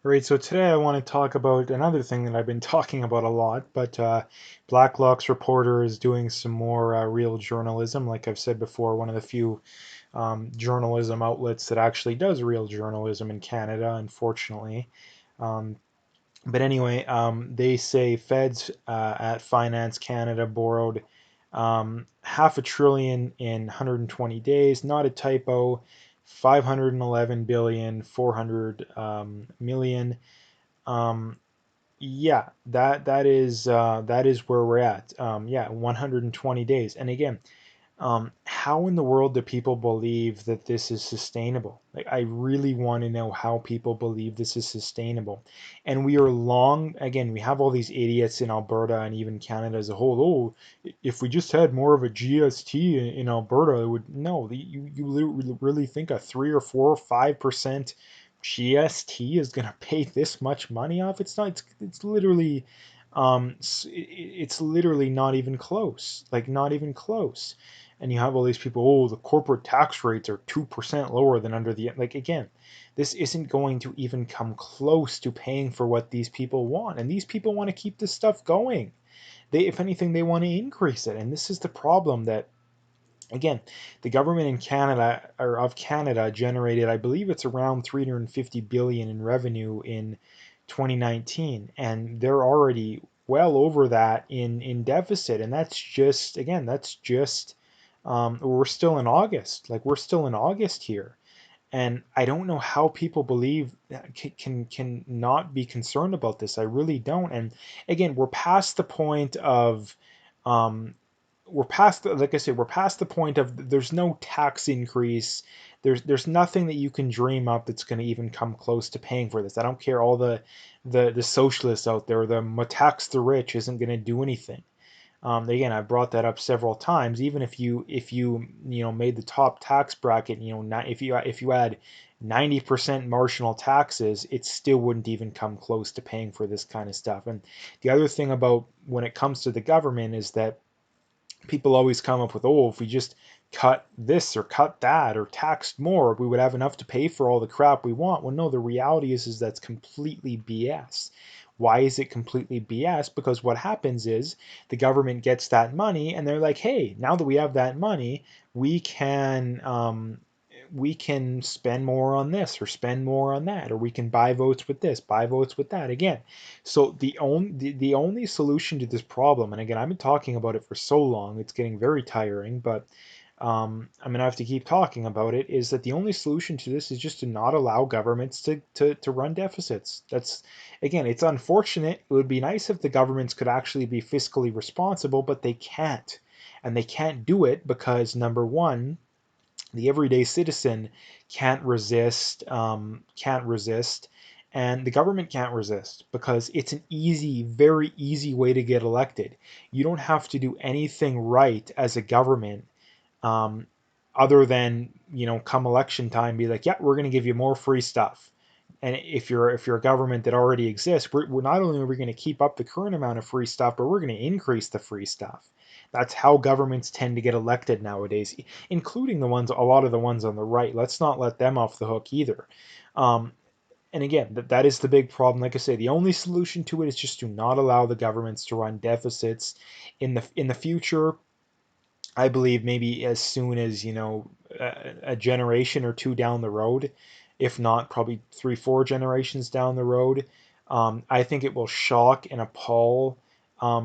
All right, so today I want to talk about another thing that I've been talking about a lot, but Blacklock's reporter is doing some more real journalism. Like I've said before, one of the few journalism outlets that actually does real journalism in Canada, unfortunately. Um, but anyway, they say feds at Finance Canada borrowed half a trillion in 120 days. Not a typo. 511 billion 400 million. um, yeah, that is where we're at. Yeah, 120 days. And again, how in the world do people believe that this is sustainable? Like, I really want to know how people believe this is sustainable. And we are long, again, we have all these idiots in Alberta and even Canada as a whole. Oh, if we just had more of a GST in Alberta, it would, no, you really think a 3 or 4 or 5% GST is going to pay this much money off? It's not, it's literally, it's literally not even close. Like, not even close. And you have all these people, oh, the corporate tax rates are 2% lower than under the, like, again, this isn't going to even come close to paying for what these people want. And these people want to keep this stuff going. They, if anything, they want to increase it. And this is the problem that, again, the government in Canada, or of Canada, generated, I believe it's around 350 billion in revenue in 2019, and they're already well over that in deficit. And that's just, again, that's just, we're still in August. Like, we're still in August here. And I don't know how people believe can not be concerned about this. I really don't. And again, we're past the point of, um, we're past the, like I said, we're past the point of there's no tax increase. There's nothing that you can dream up that's going to even come close to paying for this. I don't care, all the socialists out there, the tax the rich isn't going to do anything. Again, I've brought that up several times. Even if you made the top tax bracket, if you had 90% marginal taxes, it still wouldn't even come close to paying for this kind of stuff. And the other thing about when it comes to the government is that people always come up with, oh, if we just cut this or cut that or taxed more, we would have enough to pay for all the crap we want. Well, no, the reality is that's completely BS. Why is it completely BS? Because what happens is the government gets that money and they're like, hey, now that we have that money, we can spend more on this or spend more on that, or we can buy votes with this, buy votes with that. Again, so the only solution to this problem, and again, I've been talking about it for so long, it's getting very tiring, but I'm gonna have to keep talking about it, is that the only solution to this is just to not allow governments to run deficits. That's, again, it's unfortunate. It would be nice if the governments could actually be fiscally responsible, but they can't. And they can't do it because, number one, the everyday citizen can't resist, and the government can't resist because it's an easy, very easy way to get elected. You don't have to do anything right as a government, um, other than, come election time, be like, yeah, we're going to give you more free stuff. And if you're a government that already exists, we're not only are we going to keep up the current amount of free stuff, but we're going to increase the free stuff. That's how governments tend to get elected nowadays, including a lot of the ones on the right. Let's not let them off the hook either. Um, and again, that is the big problem. Like I say, the only solution to it is just to not allow the governments to run deficits in the future. I believe maybe as soon as, a generation or two down the road, if not probably 3, 4 generations down the road. I think it will shock and appall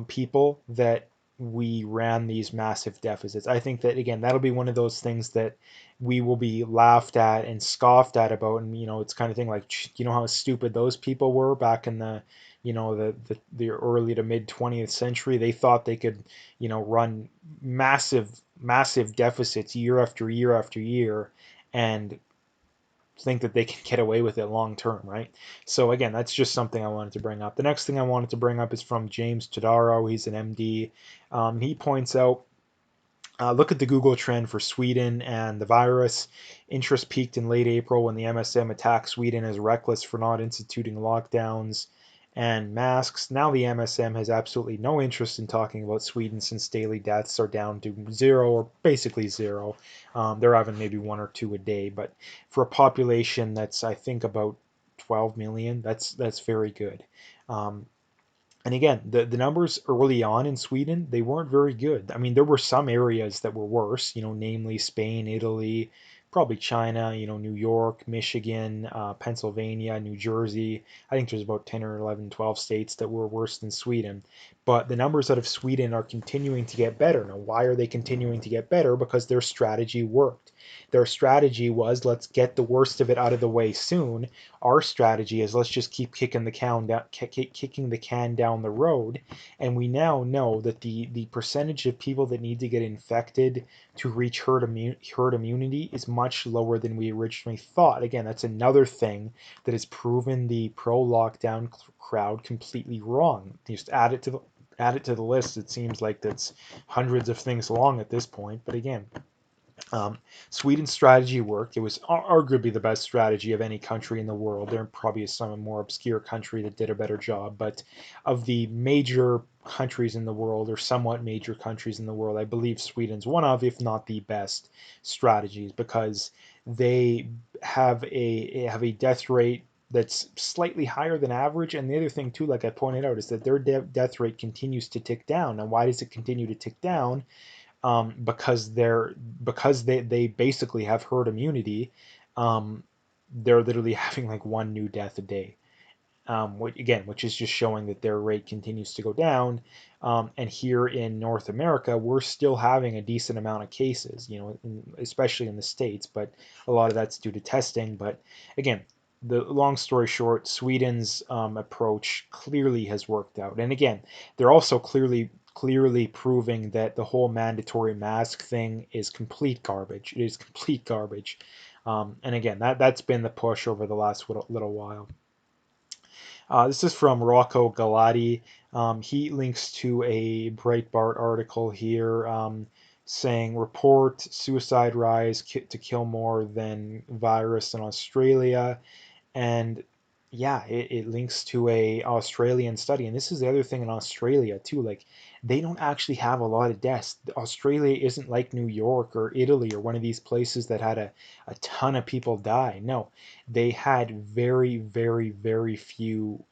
people that we ran these massive deficits. I think that, again, that'll be one of those things that we will be laughed at and scoffed at about. And, it's kind of thing like, how stupid those people were back in the early to mid 20th century. They thought they could, run massive deficits year after year after year and think that they can get away with it long term, right? So again, that's just something I wanted to bring up. The next thing I wanted to bring up is from James Todaro. He's an MD. He points out, look at the Google trend for Sweden and the virus. Interest peaked in late April when the MSM attacked Sweden as reckless for not instituting lockdowns and masks. Now the MSM has absolutely no interest in talking about Sweden since daily deaths are down to zero, or basically zero. They're having maybe one or two a day, but for a population that's, I think, about 12 million. That's very good. Um, and again, the numbers early on in Sweden, they weren't very good. I mean, there were some areas that were worse, namely Spain, Italy, probably China, New York, Michigan, Pennsylvania, New Jersey. I think there's about 10 or 11, 12 states that were worse than Sweden. But the numbers out of Sweden are continuing to get better. Now, why are they continuing to get better? Because their strategy worked. Their strategy was, let's get the worst of it out of the way soon. Our strategy is, let's just keep kicking the can down the road. And we now know that the percentage of people that need to get infected to reach herd immunity is much lower than we originally thought. Again, that's another thing that has proven the pro-lockdown crowd completely wrong. Just add it to the list. It seems like that's hundreds of things long at this point. But again, um, Sweden's strategy worked. It was arguably the best strategy of any country in the world. There probably is some more obscure country that did a better job, but of the major countries in the world, or somewhat major countries in the world, I believe Sweden's one of, if not the best strategies, because they have a death rate that's slightly higher than average. And the other thing too, like I pointed out, is that their death rate continues to tick down. And why does it continue to tick down? Because they basically have herd immunity. um, they're literally having like one new death a day. Which is just showing that their rate continues to go down. And here in North America, we're still having a decent amount of cases, especially in the States, but a lot of that's due to testing. But again, the long story short, Sweden's approach clearly has worked out. And again, they're also clearly proving that the whole mandatory mask thing is complete garbage. It is complete garbage. And again, that's been the push over the last little while. This is from Rocco Galati. He links to a Breitbart article here, saying report suicide rise to kill more than virus in Australia. And yeah, it links to a Australian study. And this is the other thing in Australia too, like they don't actually have a lot of deaths. Australia isn't like New York or Italy or one of these places that had a ton of people die. No, they had very, very, very few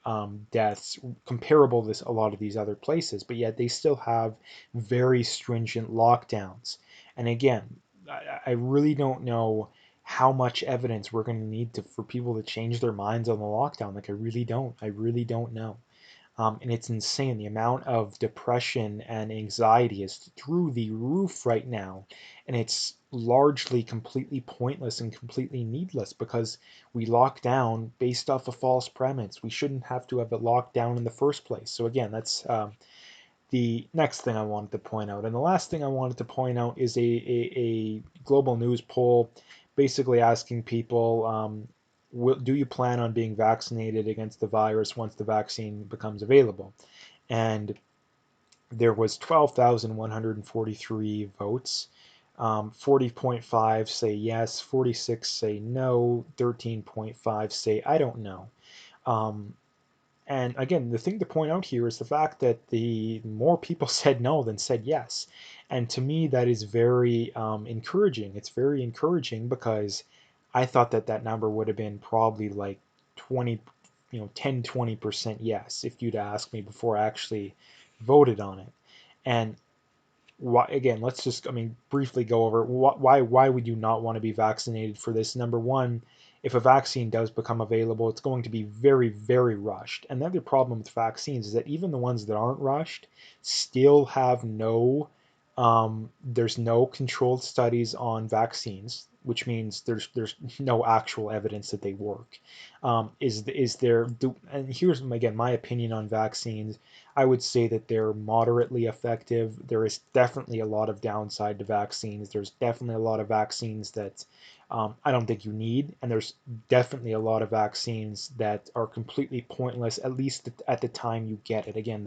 deaths comparable to a lot of these other places, but yet they still have very stringent lockdowns. And again, I really don't know how much evidence we're going to need for people to change their minds on the lockdown. Like, I really don't. I really don't know. And it's insane. The amount of depression and anxiety is through the roof right now. And it's largely completely pointless and completely needless because we lock down based off a false premise. We shouldn't have to have it locked down in the first place. So, again, that's the next thing I wanted to point out. And the last thing I wanted to point out is a global news poll basically asking people, do you plan on being vaccinated against the virus once the vaccine becomes available? And there was 12,143 votes. 40.5 say yes, 46 say no, 13.5 say I don't know. Um, and again, the thing to point out here is the fact that the more people said no than said yes. And to me, that is very encouraging. It's very encouraging because I thought that that number would have been probably like 20, 10, 20% yes if you'd asked me before I actually voted on it. And why, again, let's just, I mean, briefly go over why would you not want to be vaccinated for this. Number one, if a vaccine does become available, it's going to be very, very rushed. And the other problem with vaccines is that even the ones that aren't rushed still have there's no controlled studies on vaccines, which means there's no actual evidence that they work. Is there, and here's again my opinion on vaccines. I would say that they're moderately effective. There is definitely a lot of downside to vaccines. There's definitely a lot of vaccines that I don't think you need, and there's definitely a lot of vaccines that are completely pointless, at least at the time you get it. Again,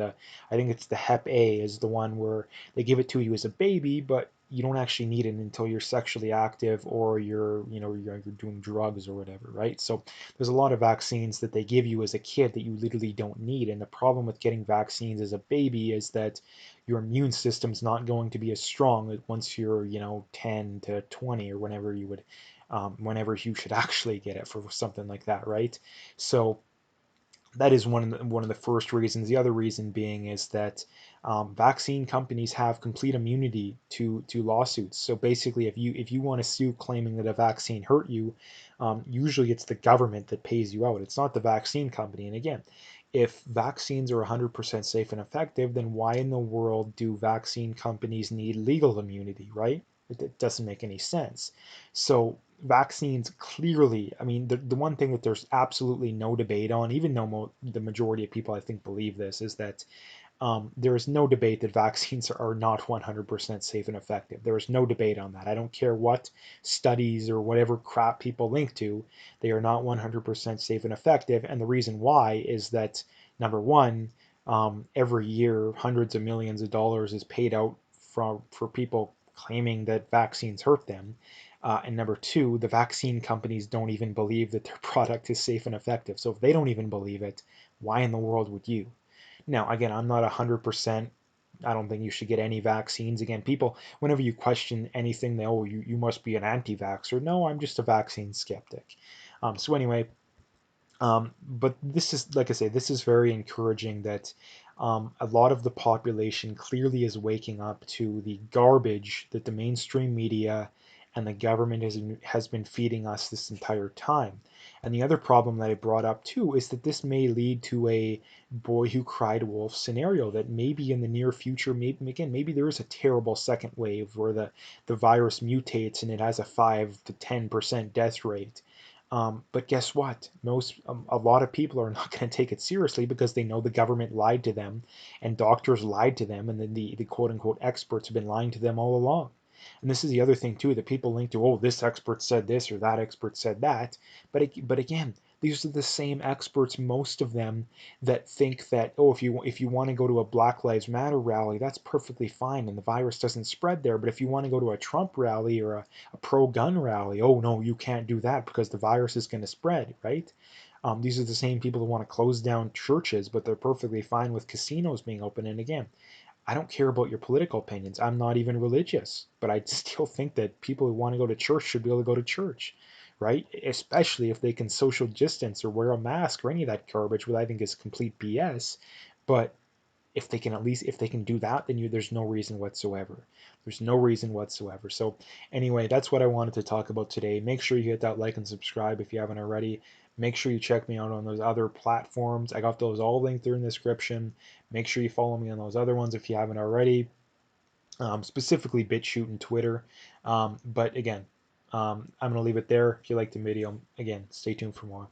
I think it's the Hep A is the one where they give it to you as a baby, but you don't actually need it until you're sexually active or you're doing drugs or whatever, right? So there's a lot of vaccines that they give you as a kid that you literally don't need. And the problem with getting vaccines as a baby is that your immune system's not going to be as strong once you're 10 to 20 or whenever you would whenever you should actually get it for something like that, right? So that is one of the first reasons. The other reason being is that vaccine companies have complete immunity to lawsuits. So basically, if you want to sue claiming that a vaccine hurt you, usually it's the government that pays you out. It's not the vaccine company. And again, if vaccines are 100% safe and effective, then why in the world do vaccine companies need legal immunity, right? It doesn't make any sense. So vaccines clearly, I mean, the one thing that there's absolutely no debate on, even though the majority of people I think believe this, is that there is no debate that vaccines are not 100% safe and effective. There is no debate on that. I don't care what studies or whatever crap people link to, they are not 100% safe and effective. And the reason why is that, number one, every year hundreds of millions of dollars is paid out for people claiming that vaccines hurt them. And number two, the vaccine companies don't even believe that their product is safe and effective. So if they don't even believe it, why in the world would you? Now, again, I'm not 100%. I don't think you should get any vaccines. Again, people, whenever you question anything, they, oh, you must be an anti vaxxer. No, I'm just a vaccine skeptic. So, anyway, but this is, like I say, this is very encouraging that a lot of the population clearly is waking up to the garbage that the mainstream media and the government has been feeding us this entire time. And the other problem that I brought up too is that this may lead to a boy who cried wolf scenario, that maybe in the near future, maybe there is a terrible second wave where the virus mutates and it has a 5 to 10% death rate. But guess what? A lot of people are not going to take it seriously because they know the government lied to them and doctors lied to them, and then the quote unquote experts have been lying to them all along. And this is the other thing too, that people link to, oh, this expert said this or that expert said that. But again, these are the same experts, most of them, that think that, oh, if you want to go to a Black Lives Matter rally, that's perfectly fine and the virus doesn't spread there. But if you want to go to a Trump rally or a pro-gun rally, oh no, you can't do that because the virus is going to spread, right? These are the same people who want to close down churches, but they're perfectly fine with casinos being open. And again, I don't care about your political opinions. I'm not even religious, but I still think that people who want to go to church should be able to go to church, right? Especially if they can social distance or wear a mask or any of that garbage, which I think is complete BS. But if they can, at least if they can do that, then there's no reason whatsoever. There's no reason whatsoever. So anyway, that's what I wanted to talk about today. Make sure you hit that like and subscribe if you haven't already. Make sure you check me out on those other platforms. I got those all linked there in the description. Make sure you follow me on those other ones if you haven't already, specifically BitChute and Twitter. But again, I'm going to leave it there. If you liked the video, again, stay tuned for more.